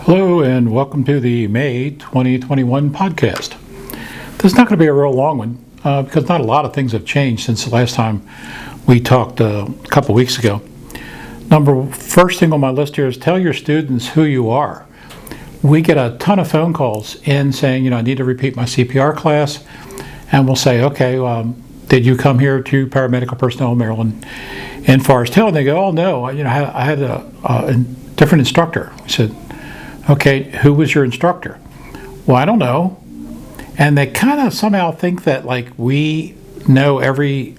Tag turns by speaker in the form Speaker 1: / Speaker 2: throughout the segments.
Speaker 1: Hello and welcome to the May 2021 podcast. This is not going to be a real long one because not a lot of things have changed since the last time we talked a couple weeks ago. First thing on my list here is tell your students who you are. We get a ton of phone calls in saying, I need to repeat my CPR class, and we'll say, okay, did you come here to Paramedical Personnel in Maryland in Forest Hill? And they go, oh no, I had a different instructor. We said, okay, who was your instructor? Well, I don't know. And they kind of somehow think that we know every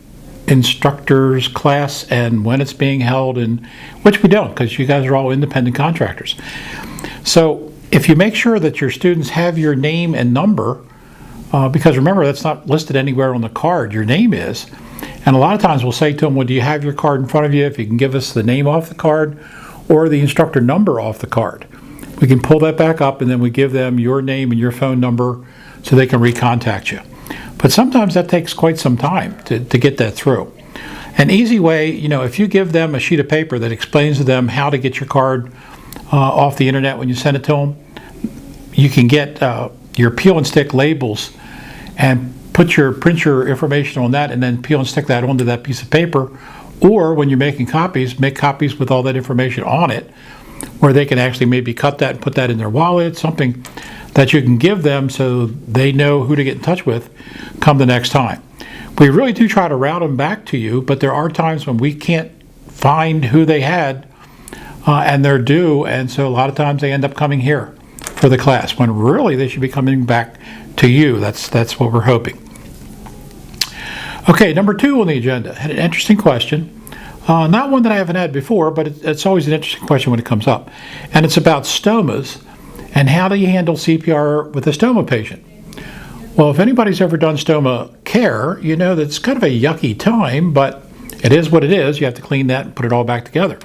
Speaker 1: instructor's class and when it's being held, and which we don't, because you guys are all independent contractors. So if you make sure that your students have your name and number, because remember, that's not listed anywhere on the card, your name is. And a lot of times we'll say to them, well, do you have your card in front of you? If you can give us the name off the card or the instructor number off the card. We can pull that back up, and then we give them your name and your phone number so they can recontact you. But sometimes that takes quite some time to get that through. An easy way, if you give them a sheet of paper that explains to them how to get your card off the internet when you send it to them, you can get your peel and stick labels and print your information on that, and then peel and stick that onto that piece of paper. Or when you're making copies, make copies with all that information on it, where they can actually maybe cut that and put that in their wallet, something that you can give them so they know who to get in touch with come the next time. We really do try to route them back to you, but there are times when we can't find who they had and they're due, and so a lot of times they end up coming here for the class, when really they should be coming back to you. That's what we're hoping. Okay, number 2 on the agenda. Had an interesting question. Not one that I haven't had before, but it's always an interesting question when it comes up. And it's about stomas and how do you handle CPR with a stoma patient. Well, if anybody's ever done stoma care, you know that it's kind of a yucky time, but it is what it is. You have to clean that and put it all back together.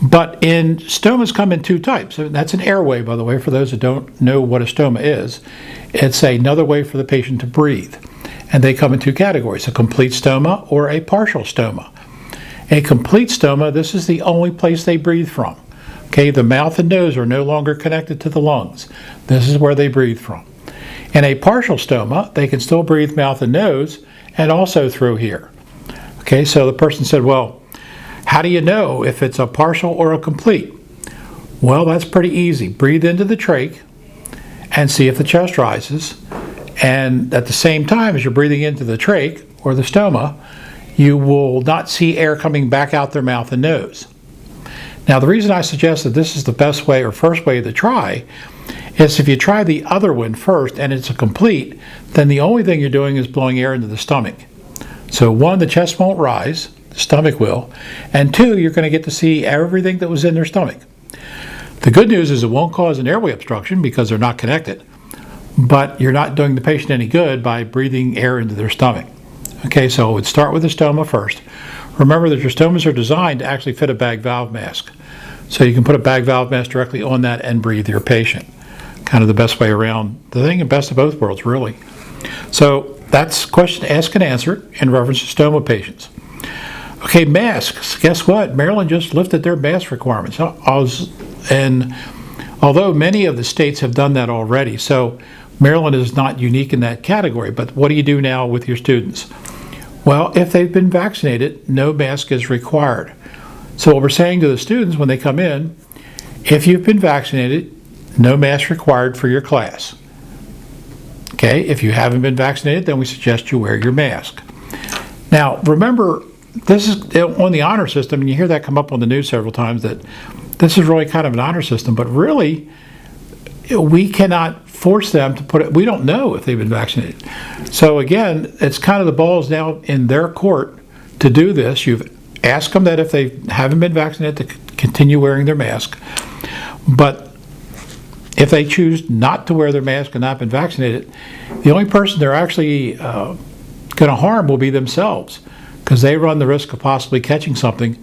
Speaker 1: But stomas come in 2 types. That's an airway, by the way, for those that don't know what a stoma is. It's another way for the patient to breathe. And they come in 2 categories, a complete stoma or a partial stoma. A complete stoma, this is the only place they breathe from. Okay, the mouth and nose are no longer connected to the lungs. This is where they breathe from. In a partial stoma, they can still breathe mouth and nose and also through here. Okay, so the person said, well, how do you know if it's a partial or a complete? Well, that's pretty easy. Breathe into the trach and see if the chest rises. And at the same time as you're breathing into the trach or the stoma, you will not see air coming back out their mouth and nose. Now, the reason I suggest that this is the best way or first way to try is if you try the other one first and it's a complete, then the only thing you're doing is blowing air into the stomach. So 1, the chest won't rise, the stomach will, and 2, you're going to get to see everything that was in their stomach. The good news is it won't cause an airway obstruction because they're not connected, but you're not doing the patient any good by breathing air into their stomach. Okay, so we'd start with the stoma first. Remember that your stomas are designed to actually fit a bag valve mask. So you can put a bag valve mask directly on that and breathe your patient. Kind of the best way around the thing, and best of both worlds, really. So that's question asked and answered in reference to stoma patients. Okay, masks. Guess what? Maryland just lifted their mask requirements. And although many of the states have done that already, so Maryland is not unique in that category. But what do you do now with your students? Well, if they've been vaccinated, no mask is required. So what we're saying to the students when they come in, if you've been vaccinated, no mask required for your class. Okay, if you haven't been vaccinated, then we suggest you wear your mask. Now, remember, this is on the honor system, and you hear that come up on the news several times, that this is really kind of an honor system, but really, we cannot force them to put it. We don't know if they've been vaccinated. So again, it's kind of the ball is now in their court to do this. You've asked them that if they haven't been vaccinated to continue wearing their mask. But if they choose not to wear their mask and not been vaccinated, the only person they're actually going to harm will be themselves, because they run the risk of possibly catching something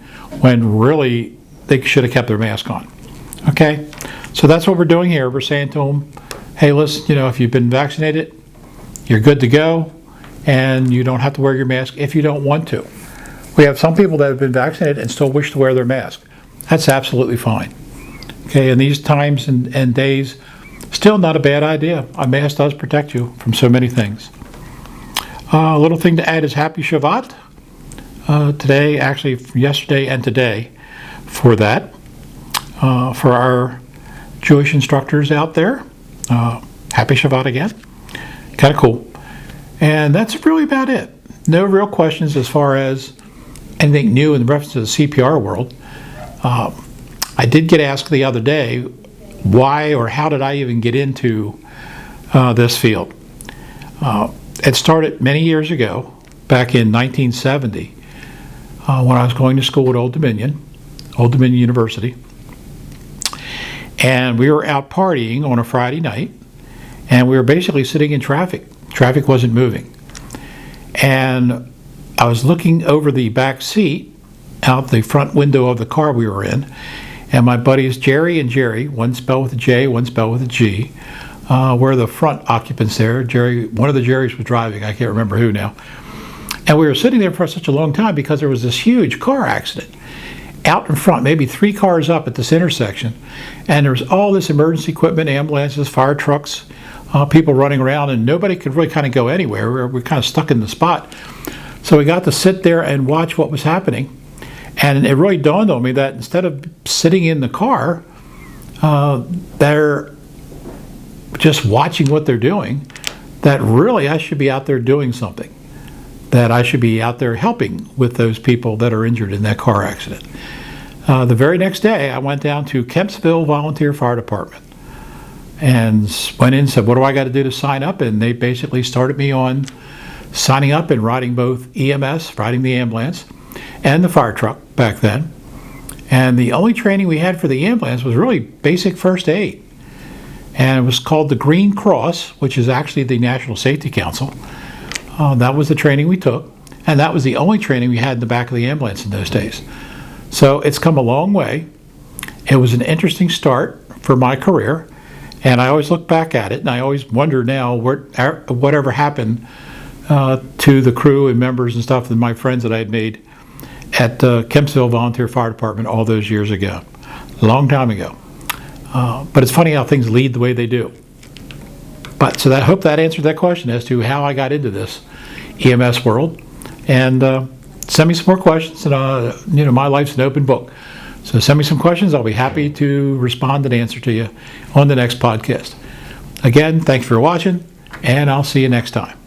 Speaker 1: when really they should have kept their mask on. Okay? So that's what we're doing here. We're saying to them, hey, listen, if you've been vaccinated, you're good to go, and you don't have to wear your mask if you don't want to. We have some people that have been vaccinated and still wish to wear their mask. That's absolutely fine. Okay, in these times and days, still not a bad idea. A mask does protect you from so many things. A little thing to add is Happy Shabbat. Today, actually yesterday and today, for that. For our Jewish instructors out there, Happy Shabbat again. Kind of cool. And that's really about it. No real questions as far as anything new in reference to the CPR world. I did get asked the other day, why or how did I even get into this field? It started many years ago, back in 1970, when I was going to school at Old Dominion University. And we were out partying on a Friday night, and we were basically sitting in traffic. Traffic wasn't moving. And I was looking over the back seat out the front window of the car we were in, and my buddies Jerry and Jerry, one spelled with a J, one spelled with a G, were the front occupants there. Jerry, one of the Jerrys was driving, I can't remember who now. And we were sitting there for such a long time because there was this huge car accident out in front, maybe 3 cars up at this intersection. And there was all this emergency equipment, ambulances, fire trucks, people running around, and nobody could really kind of go anywhere. We were kind of stuck in the spot. So we got to sit there and watch what was happening. And it really dawned on me that instead of sitting in the car, they're just watching what they're doing, that really I should be out there doing something, that I should be out there helping with those people that are injured in that car accident. The very next day, I went down to Kempsville Volunteer Fire Department and went in and said, what do I got to do to sign up? And they basically started me on signing up and riding both EMS, riding the ambulance, and the fire truck back then. And the only training we had for the ambulance was really basic first aid. And it was called the Green Cross, which is actually the National Safety Council. That was the training we took, and that was the only training we had in the back of the ambulance in those days. So it's come a long way. It was an interesting start for my career, and I always look back at it, and I always wonder now whatever happened to the crew and members and stuff and my friends that I had made at Kempsville Volunteer Fire Department all those years ago, a long time ago. But it's funny how things lead the way they do. But so I hope that answered that question as to how I got into this EMS world. And send me some more questions, and my life's an open book. So send me some questions. I'll be happy to respond and answer to you on the next podcast. Again, thanks for watching, and I'll see you next time.